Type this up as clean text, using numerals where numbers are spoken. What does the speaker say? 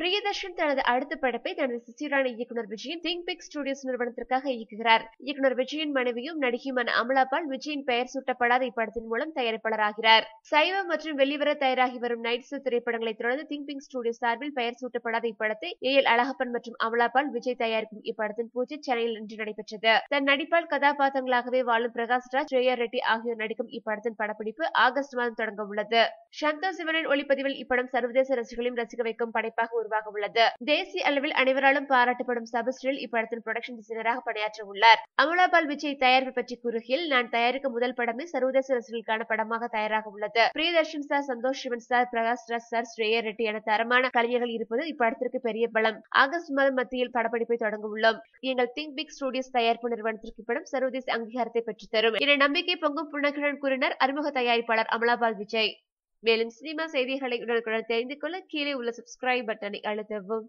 பிரியதர்ஷன் தனது அடுத்த படப்பை தனது சிசிரான இயக்குனர் விஜயின் திங்க் பிக் ஸ்டுடியோஸ் நிறுவனத்திற்காக இயக்குகிறார். இயக்குனர் விஜயின் மனைவியும் நடிகையுமான அமலா பால் விஜயின் பெயர் சூட்டப்படாத இப்படத்தின் மூலம் தயாரிப்பாளராகிறார். சைவ மற்றும் வெளிவர தயாராகி வரும் நைட் ஷோ திரைப்படங்களை தொடர்ந்து திங்க் பிக் ஸ்டுடியோ சார்பில் பெயர் சூட்டப்படாத இப்படத்தை ஏ.எல். அழகப்பன் மற்றும் அமலா பால் விஜய் தயாரிக்கும் இப்படத்தின் பூஜை சென்னையில் இன்று நடைபெற்றது. தன் நடிப்பால் கதாபாத்திரங்களாகவே வாழும் பிரகாஷ் ராஜ், ஸ்ரேயா ரெட்டி ஆகியோர் நடிக்கும் இப்படத்தின் படப்பிடிப்பு ஆகஸ்ட் மாதம் தொடங்க உள்ளது. சந்தோஷ் சிவனின் ஒளிப்பதிவில் இப்படம் சர்வதேச ரசிகர்களையும் ரசிக்க வைக்கும் படைப்பாக உருவாக உள்ளது. தேசிய அளவில் அனைவராலும் பாராட்டப்படும் சபஸ்ரீல் இப்படத்தின் புரொடக்ஷன் டிசைனராக பணியாற்ற உள்ளார். அமலா பால் விஜய் தயாரிப்பு பற்றி கூறுகையில், நான் தயாரிக்கும் முதல் படமே சர்வதேச ரசிகர்களுக்கான படமாக தயாராக உள்ளது. Priyadarshan sir, Santosh Sivan sir, Prakash Raj sir, Shreya Reddy என தரமான கலைஞர்கள் இருப்பது இப்படத்திற்கு பெரிய பலம். ஆகஸ்ட் மாதம் மத்தியில் படப்பிடிப்பை தொடங்க உள்ளோம். எங்கள் திங்க் பிக் ஸ்டுடியோஸ் தயாரிப்பு நிறுவனத்திற்கு இப்படம் சர்வதேச அங்கீகாரத்தை பெற்றுத்தரும் என நம்பிக்கை பொங்கும் புன்னகையுடன் கூறினார் அறிமுக தயாரிப்பாளர் அமலா பால் விஜய். மேலும் சினிமா செய்திகளை உடனுக்குடன் தெரிந்து கொள்ள கீழே உள்ள சப்ஸ்கிரைப் பட்டனை அழுத்தவும்.